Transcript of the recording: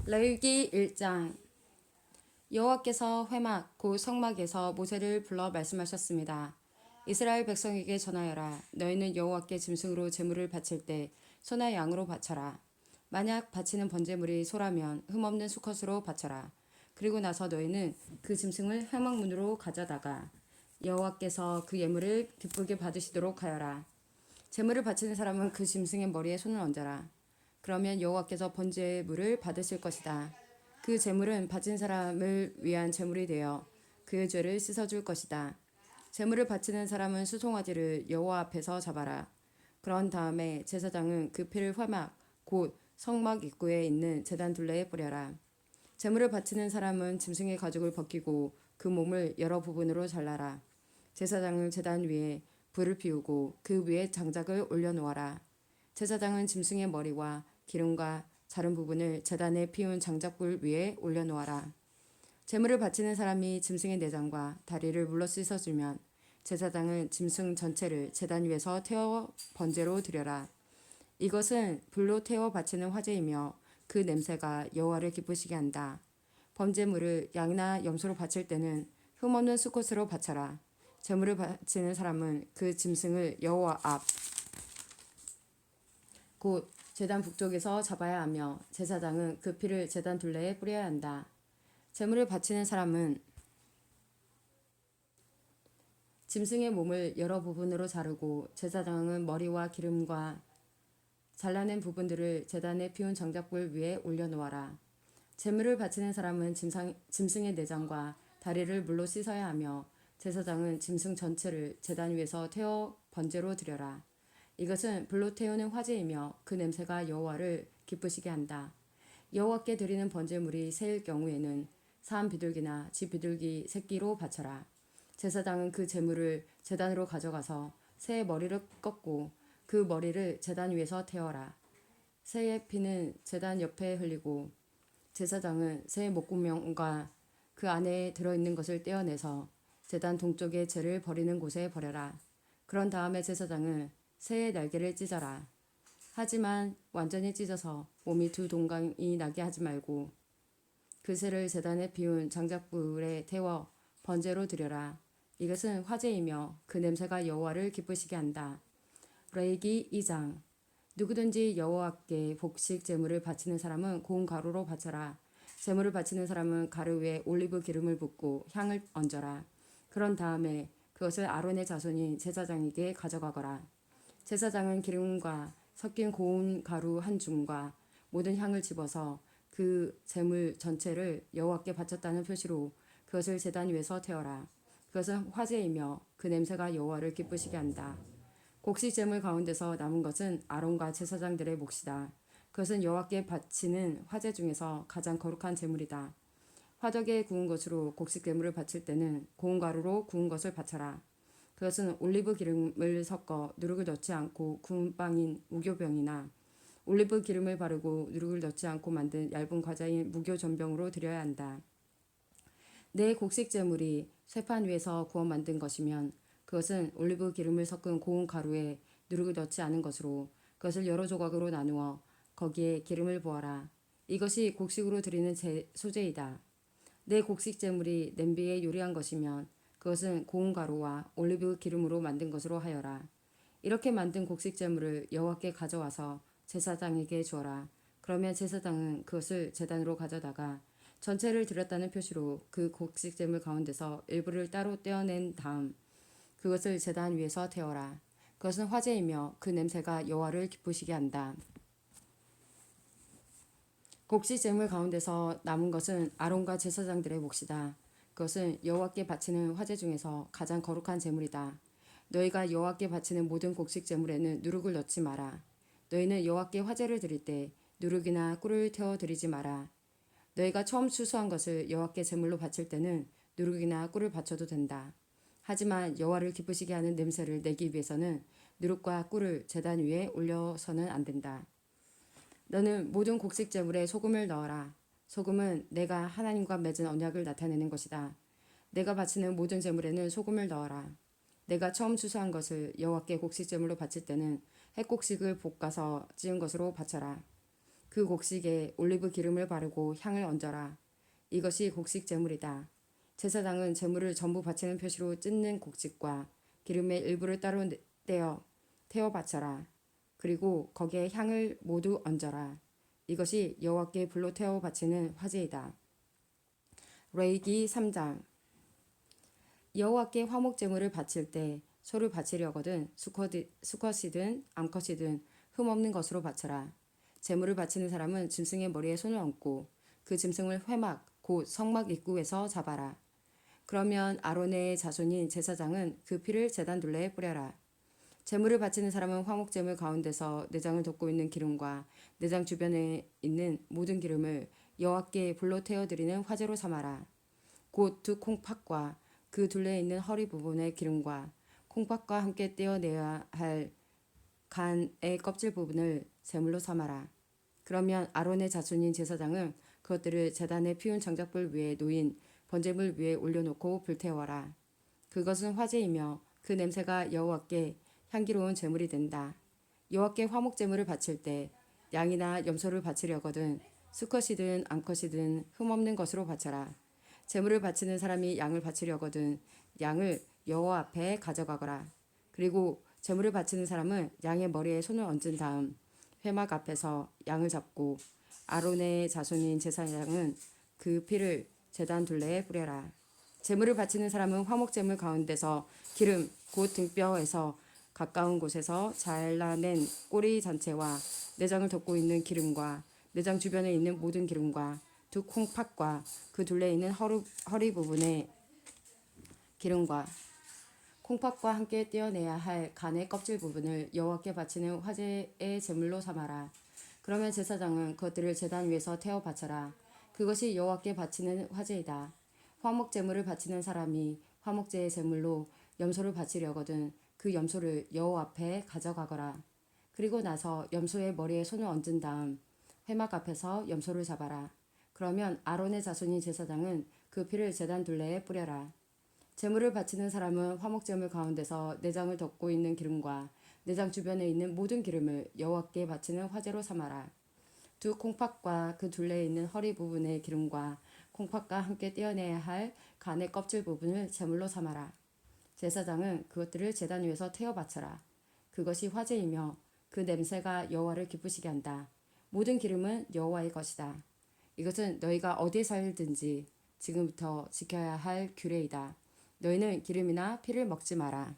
레위기 1장. 여호와께서 회막 곧 성막에서 모세를 불러 말씀하셨습니다. 이스라엘 백성에게 전하여라. 너희는 여호와께 짐승으로 제물을 바칠 때 소나 양으로 바쳐라. 만약 바치는 번제물이 소라면 흠없는 수컷으로 바쳐라. 그리고 나서 너희는 그 짐승을 회막문으로 가져다가 여호와께서 그 예물을 기쁘게 받으시도록 하여라. 제물을 바치는 사람은 그 짐승의 머리에 손을 얹어라. 그러면 여호와께서 번제물을 받으실 것이다. 그 제물은 바친 사람을 위한 제물이 되어 그의 죄를 씻어줄 것이다. 제물을 바치는 사람은 수송아지를 여호와 앞에서 잡아라. 그런 다음에 제사장은 그 피를 회막 곧 성막 입구에 있는 제단 둘레에 뿌려라. 제물을 바치는 사람은 짐승의 가죽을 벗기고 그 몸을 여러 부분으로 잘라라. 제사장은 제단 위에 불을 피우고 그 위에 장작을 올려놓아라. 제사장은 짐승의 머리와 기름과 자른 부분을 제단에 피운 장작불 위에 올려놓아라. 제물을 바치는 사람이 짐승의 내장과 다리를 물러 씻어주면 제사장은 짐승 전체를 제단 위에서 태워 번제로 드려라. 이것은 불로 태워 바치는 화제이며 그 냄새가 여호와를 기쁘시게 한다. 번제물을 양이나 염소로 바칠 때는 흠없는 수컷으로 바쳐라. 제물을 바치는 사람은 그 짐승을 여호와 앞 곧 제단 북쪽에서 잡아야 하며 제사장은 그 피를 제단 둘레에 뿌려야 한다. 제물을 바치는 사람은 짐승의 몸을 여러 부분으로 자르고 제사장은 머리와 기름과 잘라낸 부분들을 제단에 피운 장작불 위에 올려놓아라. 제물을 바치는 사람은 짐승의 내장과 다리를 물로 씻어야 하며 제사장은 짐승 전체를 제단 위에서 태워 번제로 드려라. 이것은 불로 태우는 화제이며 그 냄새가 여호와를 기쁘시게 한다. 여호와께 드리는 번제물이 새일 경우에는 사암 비둘기나 집 비둘기 새끼로 바쳐라. 제사장은 그 제물을 제단으로 가져가서 새의 머리를 꺾고 그 머리를 제단 위에서 태워라. 새의 피는 제단 옆에 흘리고 제사장은 새의 목구멍과 그 안에 들어있는 것을 떼어내서 제단 동쪽의 죄를 버리는 곳에 버려라. 그런 다음에 제사장은 새의 날개를 찢어라. 하지만 완전히 찢어서 몸이 두 동강이 나게 하지 말고 그 새를 제단에 피운 장작불에 태워 번제로 드려라. 이것은 화제이며 그 냄새가 여호와를 기쁘시게 한다. 레위기 2장. 누구든지 여호와께 복식 제물을 바치는 사람은 고운 가루로 바쳐라. 제물을 바치는 사람은 가루 위에 올리브 기름을 붓고 향을 얹어라. 그런 다음에 그것을 아론의 자손인 제사장에게 가져가거라. 제사장은 기름과 섞인 고운 가루 한 줌과 모든 향을 집어서 그 제물 전체를 여호와께 바쳤다는 표시로 그것을 제단 위에서 태워라. 그것은 화제이며 그 냄새가 여호와를 기쁘시게 한다. 곡식 제물 가운데서 남은 것은 아론과 제사장들의 몫이다. 그것은 여호와께 바치는 화제 중에서 가장 거룩한 제물이다. 화덕에 구운 것으로 곡식 제물을 바칠 때는 고운 가루로 구운 것을 바쳐라. 그것은 올리브 기름을 섞어 누룩을 넣지 않고 구운 빵인 무교병이나 올리브 기름을 바르고 누룩을 넣지 않고 만든 얇은 과자인 무교전병으로 드려야 한다. 내 곡식 제물이 쇠판 위에서 구워 만든 것이면 그것은 올리브 기름을 섞은 고운 가루에 누룩을 넣지 않은 것으로 그것을 여러 조각으로 나누어 거기에 기름을 부어라. 이것이 곡식으로 드리는 소제이다. 내 곡식 제물이 냄비에 요리한 것이면 그것은 고운 가루와 올리브 기름으로 만든 것으로 하여라. 이렇게 만든 곡식 제물을 여호와께 가져와서 제사장에게 주어라. 그러면 제사장은 그것을 제단으로 가져다가 전체를 드렸다는 표시로 그 곡식 제물 가운데서 일부를 따로 떼어낸 다음 그것을 제단 위에서 태워라. 그것은 화제이며 그 냄새가 여호와를 기쁘시게 한다. 곡식 제물 가운데서 남은 것은 아론과 제사장들의 몫이다. 그것은 여호와께 바치는 화제 중에서 가장 거룩한 제물이다. 너희가 여호와께 바치는 모든 곡식 제물에는 누룩을 넣지 마라. 너희는 여호와께 화제를 드릴 때 누룩이나 꿀을 태워 드리지 마라. 너희가 처음 추수한 것을 여호와께 제물로 바칠 때는 누룩이나 꿀을 바쳐도 된다. 하지만 여호와를 기쁘시게 하는 냄새를 내기 위해서는 누룩과 꿀을 제단 위에 올려서는 안 된다. 너는 모든 곡식 제물에 소금을 넣어라. 소금은 내가 하나님과 맺은 언약을 나타내는 것이다. 내가 바치는 모든 제물에는 소금을 넣어라. 내가 처음 추수한 것을 여호와께 곡식 제물로 바칠 때는 햇곡식을 볶아서 찌은 것으로 바쳐라. 그 곡식에 올리브 기름을 바르고 향을 얹어라. 이것이 곡식 제물이다. 제사장은 제물을 전부 바치는 표시로 찢는 곡식과 기름의 일부를 따로 떼어 태워 바쳐라. 그리고 거기에 향을 모두 얹어라. 이것이 여호와께 불로 태워 바치는 화제이다. 레위기 3장. 여호와께 화목 제물을 바칠 때 소를 바치려거든 수컷이든 암컷이든 흠없는 것으로 바쳐라. 제물을 바치는 사람은 짐승의 머리에 손을 얹고 그 짐승을 회막 곧 성막 입구에서 잡아라. 그러면 아론의 자손인 제사장은 그 피를 제단 둘레에 뿌려라. 제물을 바치는 사람은 화목 제물 가운데서 내장을 덮고 있는 기름과 내장 주변에 있는 모든 기름을 여호와께 불로 태워 드리는 화제로 삼아라. 곧 두 콩팥과 그 둘레에 있는 허리 부분의 기름과 콩팥과 함께 떼어내야 할 간의 껍질 부분을 제물로 삼아라. 그러면 아론의 자손인 제사장은 그것들을 제단에 피운 장작불 위에 놓인 번제물 위에 올려놓고 불태워라. 그것은 화제이며 그 냄새가 여호와께 향기로운 제물이 된다. 여호와께 화목 제물을 바칠 때 양이나 염소를 바치려거든 수컷이든 암컷이든 흠없는 것으로 바쳐라. 제물을 바치는 사람이 양을 바치려거든 양을 여호와 앞에 가져가거라. 그리고 제물을 바치는 사람은 양의 머리에 손을 얹은 다음 회막 앞에서 양을 잡고 아론의 자손인 제사장은 그 피를 제단 둘레에 뿌려라. 제물을 바치는 사람은 화목 제물 가운데서 기름 곧 등뼈에서 가까운 곳에서 잘라낸 꼬리 전체와 내장을 덮고 있는 기름과 내장 주변에 있는 모든 기름과 두 콩팥과 그 둘레에 있는 허리 부분의 기름과 콩팥과 함께 떼어내야 할 간의 껍질 부분을 여호와께 바치는 화제의 제물로 삼아라. 그러면 제사장은 그것들을 제단 위에서 태워 바쳐라. 그것이 여호와께 바치는 화제이다. 화목 제물을 바치는 사람이 화목제의 제물로 염소를 바치려거든 그 염소를 여호와 앞에 가져가거라. 그리고 나서 염소의 머리에 손을 얹은 다음 회막 앞에서 염소를 잡아라. 그러면 아론의 자손인 제사장은 그 피를 제단 둘레에 뿌려라. 제물을 바치는 사람은 화목제물 가운데서 내장을 덮고 있는 기름과 내장 주변에 있는 모든 기름을 여호와께 바치는 화제로 삼아라. 두 콩팥과 그 둘레에 있는 허리 부분의 기름과 콩팥과 함께 떼어내야 할 간의 껍질 부분을 제물로 삼아라. 제사장은 그것들을 제단 위에서 태워 바쳐라. 그것이 화제이며 그 냄새가 여호와를 기쁘시게 한다. 모든 기름은 여호와의 것이다. 이것은 너희가 어디에 살든지 지금부터 지켜야 할 규례이다. 너희는 기름이나 피를 먹지 마라.